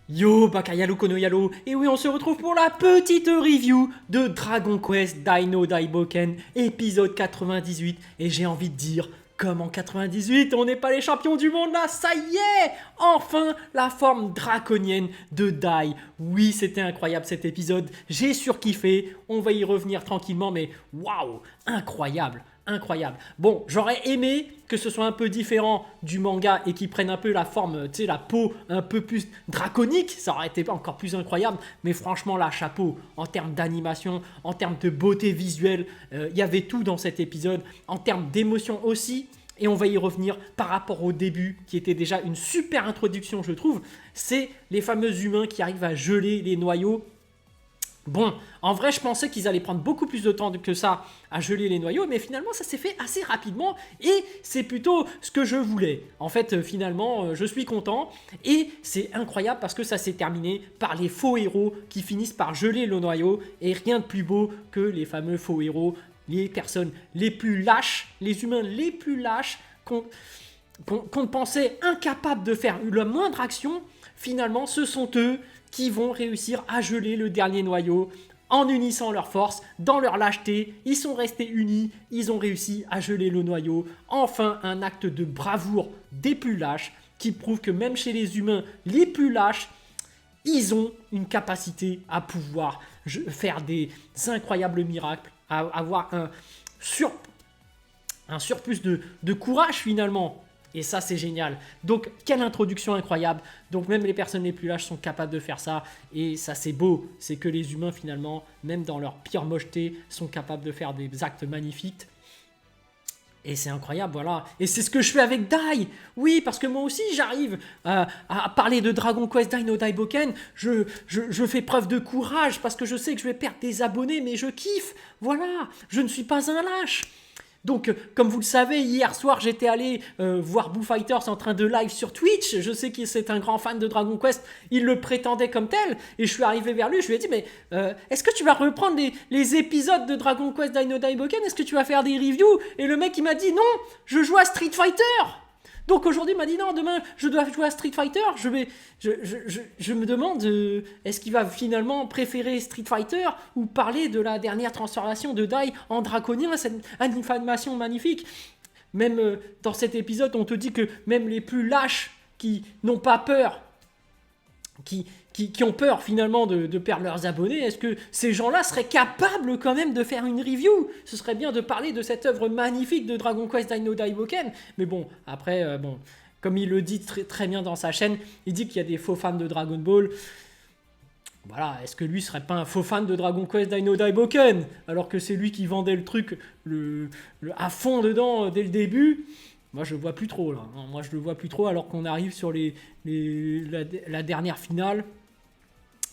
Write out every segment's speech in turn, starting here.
Yo, Bakayalo Konoyalo, et oui, on se retrouve pour la petite review de Dragon Quest Dino Daiboken, épisode 98, et j'ai envie de dire, comme en 98, on n'est pas les champions du monde là, ça y est. Enfin, la forme draconienne de Dai. Oui, c'était incroyable cet épisode, j'ai surkiffé, on va y revenir tranquillement, mais waouh, incroyable. Incroyable. Bon, j'aurais aimé que ce soit un peu différent du manga et qu'ils prennent un peu la forme, tu sais, la peau un peu plus draconique. Ça aurait été encore plus incroyable. Mais franchement, là, chapeau. En termes d'animation, en termes de beauté visuelle, il y avait tout dans cet épisode. En termes d'émotion aussi. Et on va y revenir par rapport au début, qui était déjà une super introduction, je trouve. C'est les fameux humains qui arrivent à geler les noyaux. Bon, en vrai, je pensais qu'ils allaient prendre beaucoup plus de temps que ça à geler les noyaux, mais finalement, ça s'est fait assez rapidement et c'est plutôt ce que je voulais. En fait, finalement, je suis content et c'est incroyable parce que ça s'est terminé par les faux héros qui finissent par geler le noyau et rien de plus beau que les fameux faux héros, les personnes les plus lâches, les humains les plus lâches qu'on pensait incapables de faire la moindre action. Finalement, ce sont eux qui vont réussir à geler le dernier noyau en unissant leurs forces, dans leur lâcheté. Ils sont restés unis, ils ont réussi à geler le noyau. Enfin, un acte de bravoure des plus lâches qui prouve que même chez les humains les plus lâches, ils ont une capacité à pouvoir faire des incroyables miracles, à avoir un surplus de courage finalement. Et ça, c'est génial. Donc, quelle introduction incroyable. Donc, même les personnes les plus lâches sont capables de faire ça. Et ça, c'est beau. C'est que les humains, finalement, même dans leur pire mocheté, sont capables de faire des actes magnifiques. Et c'est incroyable, voilà. Et c'est ce que je fais avec Dai. Oui, parce que moi aussi, j'arrive à parler de Dragon Quest Dino Daiboken. Je fais preuve de courage parce que je sais que je vais perdre des abonnés, mais je kiffe. Voilà, je ne suis pas un lâche. Donc, comme vous le savez, hier soir, j'étais allé voir Boo Fighters en train de live sur Twitch. Je sais qu'il c'est un grand fan de Dragon Quest. Il le prétendait comme tel. Et je suis arrivé vers lui. Je lui ai dit, mais est-ce que tu vas reprendre les épisodes de Dragon Quest Dino Daiboken? Est-ce que tu vas faire des reviews? Et le mec, il m'a dit, non, je joue à Street Fighter. Donc aujourd'hui, il m'a dit non, demain je dois jouer à Street Fighter. Je me demande, est-ce qu'il va finalement préférer Street Fighter ou parler de la dernière transformation de Dai en draconien, cette animation magnifique. Même dans cet épisode, on te dit que même les plus lâches qui n'ont pas peur, qui ont peur finalement de perdre leurs abonnés, est-ce que ces gens-là seraient capables quand même de faire une review? Ce serait bien de parler de cette œuvre magnifique de Dragon Quest Dino Daiboken. Mais bon, après, comme il le dit très bien dans sa chaîne, il dit qu'il y a des faux fans de Dragon Ball. Voilà, est-ce que lui serait pas un faux fan de Dragon Quest Dino Daiboken alors que c'est lui qui vendait le truc à fond dedans dès le début? Moi, je le vois plus trop là. Moi, je le vois plus trop alors qu'on arrive sur la dernière finale.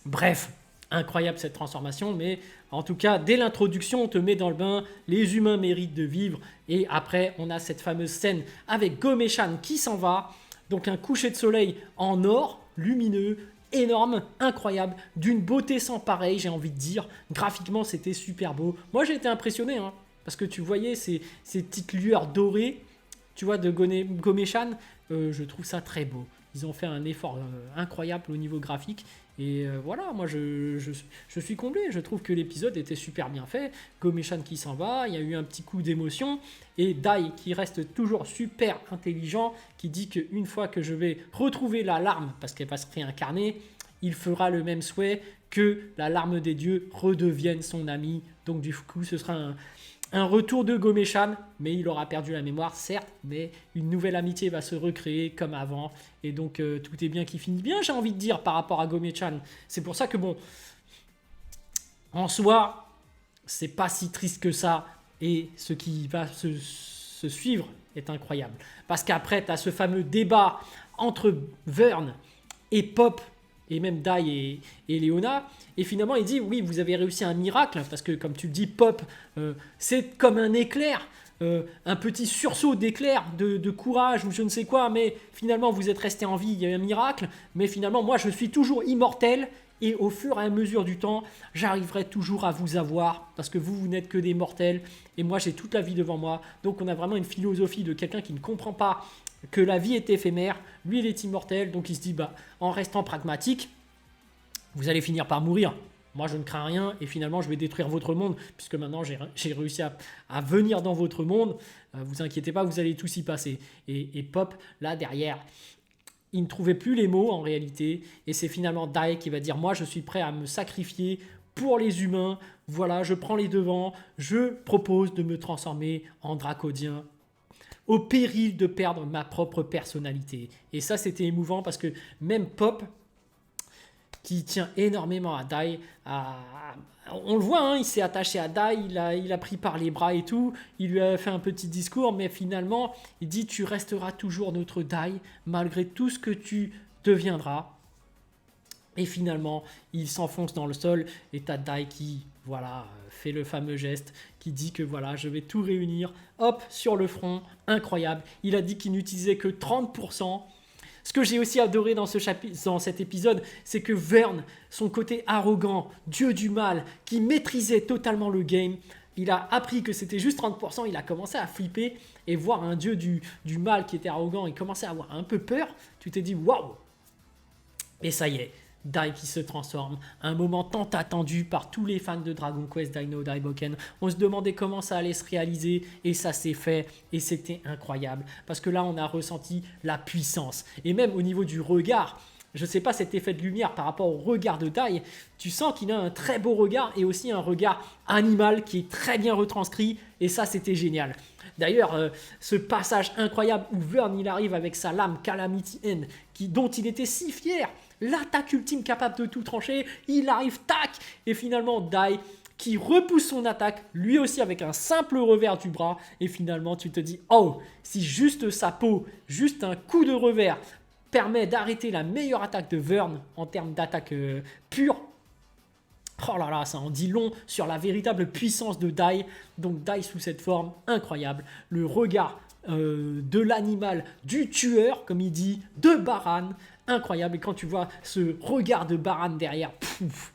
Bref, incroyable cette transformation, mais en tout cas, dès l'introduction, on te met dans le bain, les humains méritent de vivre, et après, on a cette fameuse scène avec Gomeshan qui s'en va, donc un coucher de soleil en or, lumineux, énorme, incroyable, d'une beauté sans pareil, j'ai envie de dire, graphiquement, c'était super beau. Moi, j'ai été impressionné, hein, parce que tu voyais ces petites lueurs dorées, tu vois, de Gomeshan, je trouve ça très beau. Ils ont fait un effort incroyable au niveau graphique. Et voilà, moi je suis comblé. Je trouve que l'épisode était super bien fait. Gomeshan qui s'en va, il y a eu un petit coup d'émotion. Et Dai qui reste toujours super intelligent, qui dit qu'une fois que je vais retrouver la larme, parce qu'elle va se réincarner, il fera le même souhait que la larme des dieux redevienne son ami. Donc du coup, ce sera un retour de Gomeshan, mais il aura perdu la mémoire, certes, mais une nouvelle amitié va se recréer comme avant. Et donc, tout est bien qui finit bien, j'ai envie de dire, par rapport à Gomeshan. C'est pour ça que, bon, en soi, c'est pas si triste que ça. Et ce qui va se suivre est incroyable. Parce qu'après, tu as ce fameux débat entre Vern et Pop, et même Dai et Leona. Et finalement, il dit, oui, vous avez réussi un miracle, parce que comme tu le dis, Pop, c'est comme un éclair, un petit sursaut d'éclair, de courage ou je ne sais quoi, mais finalement, vous êtes resté en vie, il y a eu un miracle, mais finalement, moi, je suis toujours immortel, et au fur et à mesure du temps, j'arriverai toujours à vous avoir, parce que vous n'êtes que des mortels, et moi, j'ai toute la vie devant moi. Donc, on a vraiment une philosophie de quelqu'un qui ne comprend pas que la vie est éphémère, lui il est immortel, donc il se dit, bah, en restant pragmatique, vous allez finir par mourir. Moi, je ne crains rien et finalement, je vais détruire votre monde puisque maintenant, j'ai réussi à venir dans votre monde. Vous inquiétez pas, vous allez tous y passer. Et Pop, là, derrière, il ne trouvait plus les mots en réalité. Et c'est finalement Dai qui va dire « Moi, je suis prêt à me sacrifier pour les humains. Voilà, je prends les devants. Je propose de me transformer en dracodien au péril de perdre ma propre personnalité. » Et ça, c'était émouvant parce que même Pop, qui tient énormément à Dai, on le voit, hein, il s'est attaché à Dai, il a pris par les bras et tout, il lui a fait un petit discours, mais finalement, il dit « Tu resteras toujours notre Dai, malgré tout ce que tu deviendras. » Et finalement, il s'enfonce dans le sol et t'as Dai qui, voilà, fait le fameux geste, qui dit que voilà, je vais tout réunir, hop, sur le front, incroyable. Il a dit qu'il n'utilisait que 30%. Ce que j'ai aussi adoré dans cet épisode, c'est que Vern, son côté arrogant, dieu du mal, qui maîtrisait totalement le game, il a appris que c'était juste 30%, il a commencé à flipper et voir un dieu du mal qui était arrogant et commençait à avoir un peu peur. Tu t'es dit waouh! Et ça y est, Dai qui se transforme, un moment tant attendu par tous les fans de Dragon Quest Dino Daiboken. On se demandait comment ça allait se réaliser et ça s'est fait et c'était incroyable parce que là on a ressenti la puissance et même au niveau du regard. Je ne sais pas cet effet de lumière par rapport au regard de Dai, tu sens qu'il a un très beau regard et aussi un regard animal qui est très bien retranscrit et ça c'était génial. D'ailleurs, ce passage incroyable où Vern il arrive avec sa lame Calamity End dont il était si fier, l'attaque ultime capable de tout trancher, il arrive, tac, et finalement Dai qui repousse son attaque, lui aussi avec un simple revers du bras, et finalement tu te dis, oh, si juste sa peau, juste un coup de revers permet d'arrêter la meilleure attaque de Vern en termes d'attaque pure, oh là là, ça en dit long sur la véritable puissance de Dai. Donc Dai sous cette forme, incroyable, le regard de l'animal, du tueur, comme il dit, de Baran, incroyable. Et quand tu vois ce regard de Baran derrière, pouf,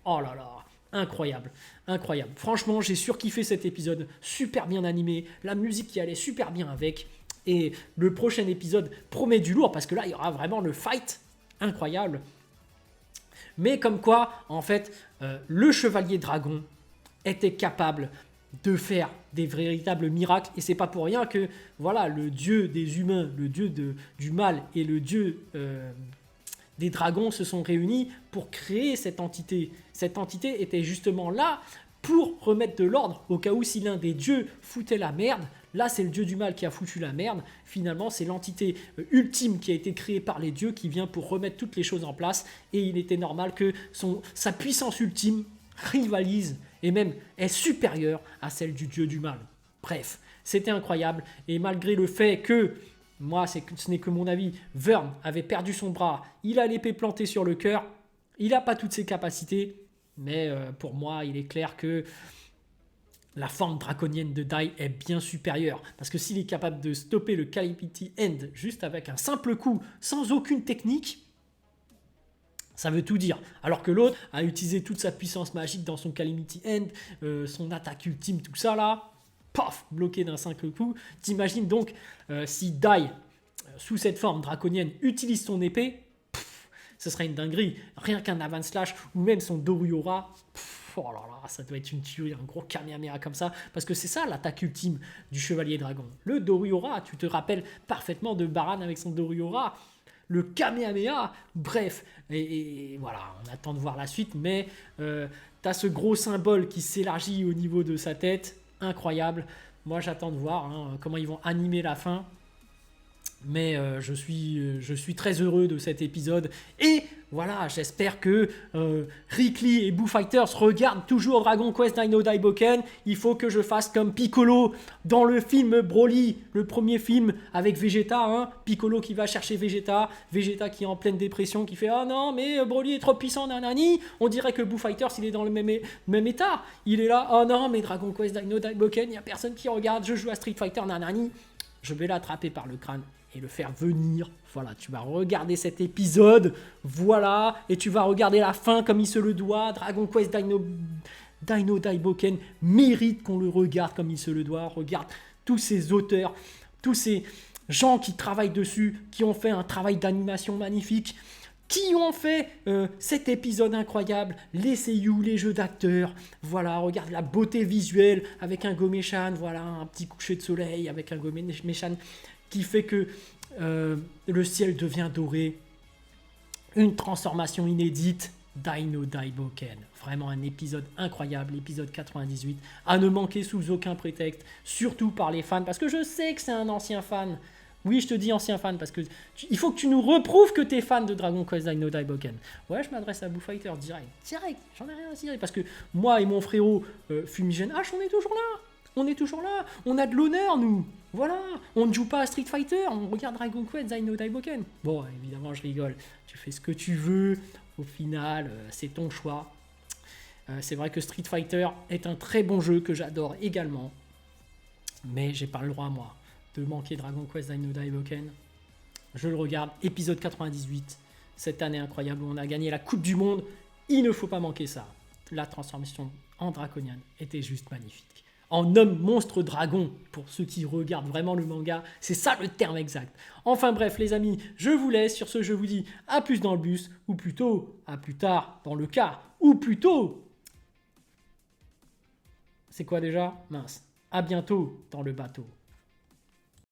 oh là là, incroyable, incroyable. Franchement, j'ai surkiffé cet épisode, super bien animé, la musique qui allait super bien avec. Et le prochain épisode promet du lourd parce que là, il y aura vraiment le fight incroyable. Mais comme quoi, en fait, le chevalier dragon était capable de faire des véritables miracles. Et c'est pas pour rien que voilà, le dieu des humains, le dieu du mal et le dieu des dragons se sont réunis pour créer cette entité. Cette entité était justement là pour remettre de l'ordre au cas où si l'un des dieux foutait la merde. Là, c'est le dieu du mal qui a foutu la merde. Finalement, c'est l'entité ultime qui a été créée par les dieux qui vient pour remettre toutes les choses en place. Et il était normal que sa puissance ultime rivalise et même est supérieure à celle du dieu du mal. Bref, c'était incroyable. Et malgré le fait que, moi, ce n'est que mon avis, Vern avait perdu son bras, il a l'épée plantée sur le cœur, il n'a pas toutes ses capacités, mais pour moi, il est clair que la forme draconienne de Dai est bien supérieure. Parce que s'il est capable de stopper le Calamity End juste avec un simple coup, sans aucune technique, ça veut tout dire. Alors que l'autre a utilisé toute sa puissance magique dans son Calamity End, son attaque ultime, tout ça là, paf, bloqué d'un simple coup. T'imagines donc si Dai, sous cette forme draconienne, utilise son épée, ce serait une dinguerie. Rien qu'un avant slash ou même son Doruyora, oh là là, ça doit être une tuerie, un gros Kamehameha comme ça, parce que c'est ça l'attaque ultime du Chevalier Dragon. Le Doruyora, tu te rappelles parfaitement de Baran avec son Doruyora, le Kamehameha, bref, et voilà, on attend de voir la suite, mais t'as ce gros symbole qui s'élargit au niveau de sa tête, incroyable. Moi j'attends de voir comment ils vont animer la fin. Mais je suis très heureux de cet épisode. Et voilà, j'espère que Rick Lee et Boo Fighters regardent toujours Dragon Quest Dino Daiboken. Il faut que je fasse comme Piccolo dans le film Broly, le premier film avec Vegeta. Piccolo qui va chercher Vegeta. Vegeta qui est en pleine dépression, qui fait « Ah non, mais Broly est trop puissant, nanani !» On dirait que Boo Fighters, il est dans le même état. Il est là « Oh non, mais Dragon Quest Dino Daiboken, il n'y a personne qui regarde. Je joue à Street Fighter, nanani !» Je vais l'attraper par le crâne et le faire venir. Voilà, tu vas regarder cet épisode, voilà, et tu vas regarder la fin comme il se le doit. Dragon Quest Dino Daiboken mérite qu'on le regarde comme il se le doit. Regarde tous ces auteurs, tous ces gens qui travaillent dessus, qui ont fait un travail d'animation magnifique. qui ont fait cet épisode incroyable, les seiyuu, les jeux d'acteurs. Voilà, regarde la beauté visuelle avec un Go-Mechan, voilà, un petit coucher de soleil avec un Go-Mechan qui fait que le ciel devient doré. Une transformation inédite, Dino Daiboken. Vraiment un épisode incroyable, l'épisode 98, à ne manquer sous aucun prétexte, surtout par les fans, parce que je sais que c'est un ancien fan. Oui, je te dis ancien fan, parce que il faut que tu nous reprouves que tu es fan de Dragon Quest Dino Daiboken. Ouais, je m'adresse à Boo Fighter direct, j'en ai rien à cirer, parce que moi et mon frérot Fumigène H, on est toujours là. On est toujours là, on a de l'honneur nous. Voilà, on ne joue pas à Street Fighter, on regarde Dragon Quest Dino Daiboken. Bon, évidemment, je rigole. Tu fais ce que tu veux. Au final, c'est ton choix. C'est vrai que Street Fighter est un très bon jeu que j'adore également. Mais j'ai pas le droit, moi, de manquer Dragon Quest Dino Daiboken. Je le regarde, épisode 98. Cette année incroyable où on a gagné la Coupe du Monde. Il ne faut pas manquer ça. La transformation en draconienne était juste magnifique. En homme monstre dragon, pour ceux qui regardent vraiment le manga, c'est ça le terme exact. Enfin bref les amis, je vous laisse, sur ce je vous dis à plus dans le bus, ou plutôt à plus tard dans le car, ou plutôt... C'est quoi déjà? Mince. À bientôt dans le bateau.